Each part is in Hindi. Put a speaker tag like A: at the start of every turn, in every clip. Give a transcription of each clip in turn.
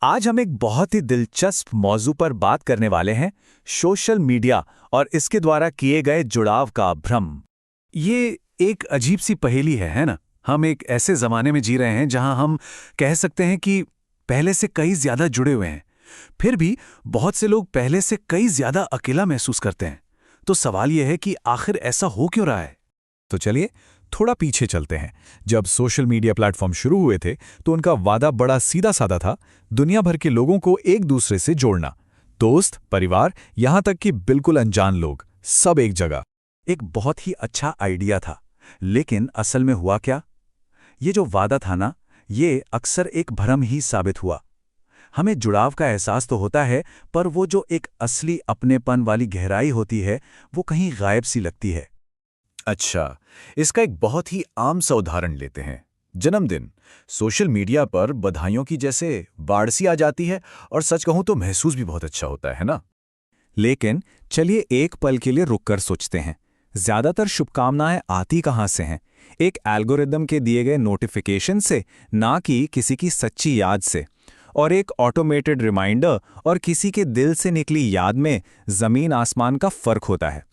A: आज हम एक बहुत ही दिलचस्प मौजू पर बात करने वाले हैं, सोशल मीडिया और इसके द्वारा किए गए जुड़ाव का भ्रम। ये एक अजीब सी पहेली है ना? हम एक ऐसे ज़माने में जी रहे हैं जहां हम कह सकते हैं कि पहले से कई ज़्यादा जुड़े हुए हैं। फिर भी बहुत से लोग पहले से कई ज़्यादा अकेला महसूस करते हैं। तो सवाल यह है कि आखिर ऐसा हो क्यों रहा है? तो चलिए थोड़ा पीछे चलते हैं। जब सोशल मीडिया प्लेटफॉर्म शुरू हुए थे तो उनका वादा बड़ा सीधा साधा था, दुनिया भर के लोगों को एक दूसरे से जोड़ना। दोस्त, परिवार, यहाँ तक कि बिल्कुल अनजान लोग, सब एक जगह। एक बहुत ही अच्छा आइडिया था, लेकिन असल में हुआ क्या? ये जो वादा था ना, ये अक्सर एक भ्रम ही साबित हुआ। हमें जुड़ाव का एहसास तो होता है, पर वो जो एक असली अपनेपन वाली गहराई होती है, वो कहीं गायब सी लगती है।
B: अच्छा, इसका एक बहुत ही आम सा उदाहरण लेते हैं। जन्मदिन। सोशल मीडिया पर बधाइयों की जैसे बाढ़ सी आ जाती है और सच कहूं तो महसूस भी बहुत अच्छा होता है ना?
A: लेकिन चलिए एक पल के लिए रुककर सोचते हैं, ज्यादातर शुभकामनाएं आती कहां से हैं? एक एल्गोरिदम के दिए गए नोटिफिकेशन से, ना कि किसी की सच्ची याद से। और एक ऑटोमेटेड रिमाइंडर और किसी के दिल से निकली याद में जमीन आसमान का फर्क होता है।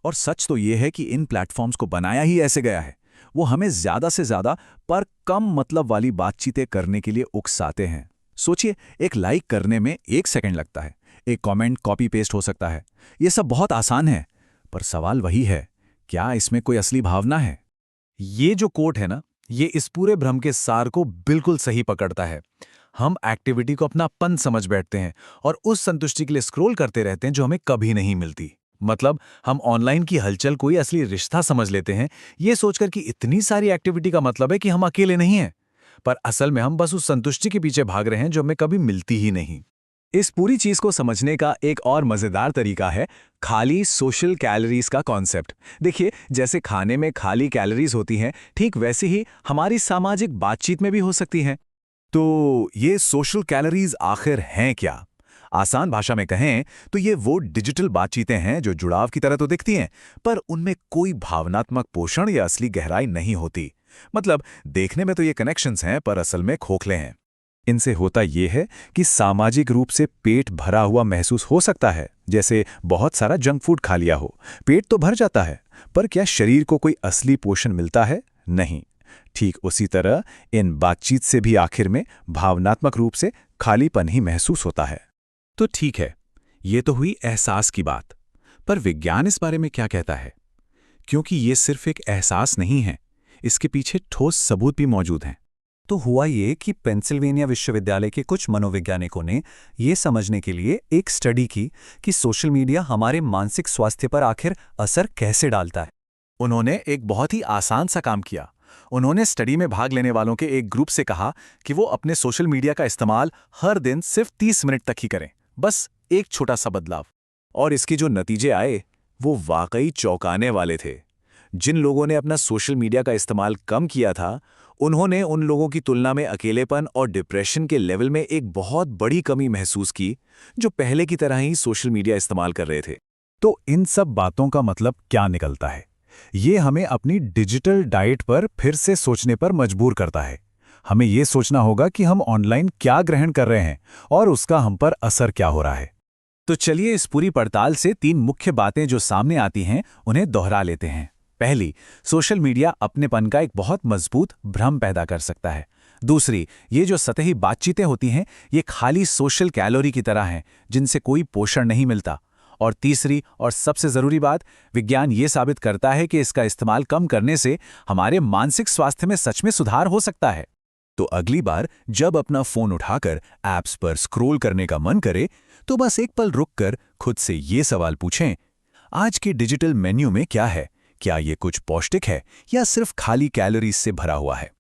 A: और सच तो ये है कि इन प्लेटफॉर्म्स को बनाया ही ऐसे गया है। वो हमें ज्यादा से ज्यादा पर कम मतलब वाली बातचीतें करने के लिए उकसाते हैं। सोचिए, एक लाइक करने में 1 सेकंड लगता है, एक कमेंट कॉपी पेस्ट हो सकता है। ये सब बहुत आसान है, पर सवाल वही है, क्या इसमें कोई असली भावना है?
B: ये जो कोट है ना, ये इस पूरे भ्रम के सार को बिल्कुल सही पकड़ता है। हम एक्टिविटी को अपनापन समझ बैठते हैं और उस संतुष्टि के लिए स्क्रॉल करते रहते हैं जो हमें कभी नहीं मिलती। मतलब हम ऑनलाइन की हलचल कोई असली रिश्ता समझ लेते हैं, ये सोचकर कि इतनी सारी एक्टिविटी का मतलब है कि हम अकेले नहीं हैं। पर असल में हम बस उस संतुष्टि के पीछे भाग रहे हैं जो हमें कभी मिलती ही नहीं।
A: इस पूरी चीज को समझने का एक और मजेदार तरीका है खाली सोशल कैलोरीज का कॉन्सेप्ट। देखिए, जैसे खाने में खाली कैलोरीज होती हैं, ठीक वैसे ही हमारी सामाजिक बातचीत में भी हो सकती हैं। तो ये सोशल कैलोरीज आखिर हैं क्या? आसान भाषा में कहें तो ये वो डिजिटल बातचीतें हैं जो जुड़ाव की तरह तो दिखती हैं, पर उनमें कोई भावनात्मक पोषण या असली गहराई नहीं होती। मतलब देखने में तो ये कनेक्शंस हैं, पर असल में खोखले हैं। इनसे होता ये है कि सामाजिक रूप से पेट भरा हुआ महसूस हो सकता है, जैसे बहुत सारा जंक फूड खा लिया हो। पेट तो भर जाता है, पर क्या शरीर को कोई असली पोषण मिलता है? नहीं। ठीक उसी तरह इन बातचीत से भी आखिर में भावनात्मक रूप से खालीपन ही महसूस होता है। तो ठीक है, ये तो हुई एहसास की बात। पर विज्ञान इस बारे में क्या कहता है? क्योंकि ये सिर्फ एक एहसास नहीं है, इसके पीछे ठोस सबूत भी मौजूद हैं। तो हुआ ये कि पेंसिल्वेनिया विश्वविद्यालय के कुछ मनोवैज्ञानिकों ने ये समझने के लिए एक स्टडी की कि सोशल मीडिया हमारे मानसिक स्वास्थ्य पर आखिर असर कैसे डालता है। उन्होंने एक बहुत ही आसान सा काम किया। उन्होंने स्टडी में भाग लेने वालों के एक ग्रुप से कहा कि वो अपने सोशल मीडिया का इस्तेमाल हर दिन सिर्फ 30 मिनट तक ही करें। बस एक छोटा सा बदलाव। और इसके जो नतीजे आए, वो वाकई चौंकाने वाले थे। जिन लोगों ने अपना सोशल मीडिया का इस्तेमाल कम किया था, उन्होंने उन लोगों की तुलना में अकेलेपन और डिप्रेशन के लेवल में एक बहुत बड़ी कमी महसूस की, जो पहले की तरह ही सोशल मीडिया इस्तेमाल कर रहे थे। तो इन सब बातों का मतलब क्या निकलता है? ये हमें अपनी डिजिटल डाइट पर फिर से सोचने पर मजबूर करता है। हमें ये सोचना होगा कि हम ऑनलाइन क्या ग्रहण कर रहे हैं और उसका हम पर असर क्या हो रहा है। तो चलिए इस पूरी पड़ताल से 3 मुख्य बातें जो सामने आती हैं, उन्हें दोहरा लेते हैं। पहली, सोशल मीडिया अपनेपन का एक बहुत मजबूत भ्रम पैदा कर सकता है। दूसरी, ये जो सतही बातचीतें होती हैं, ये खाली सोशल कैलोरी की तरह हैं, जिनसे कोई पोषण नहीं मिलता। और तीसरी और सबसे जरूरी बात, विज्ञान ये साबित करता है कि इसका इस्तेमाल कम करने से हमारे मानसिक स्वास्थ्य में सच में सुधार हो सकता है। तो अगली बार जब अपना फोन उठाकर ऐप्स पर स्क्रॉल करने का मन करे, तो बस एक पल रुककर खुद से ये सवाल पूछें, आज के डिजिटल मेन्यू में क्या है? क्या ये कुछ पौष्टिक है या सिर्फ खाली कैलोरीज से भरा हुआ है?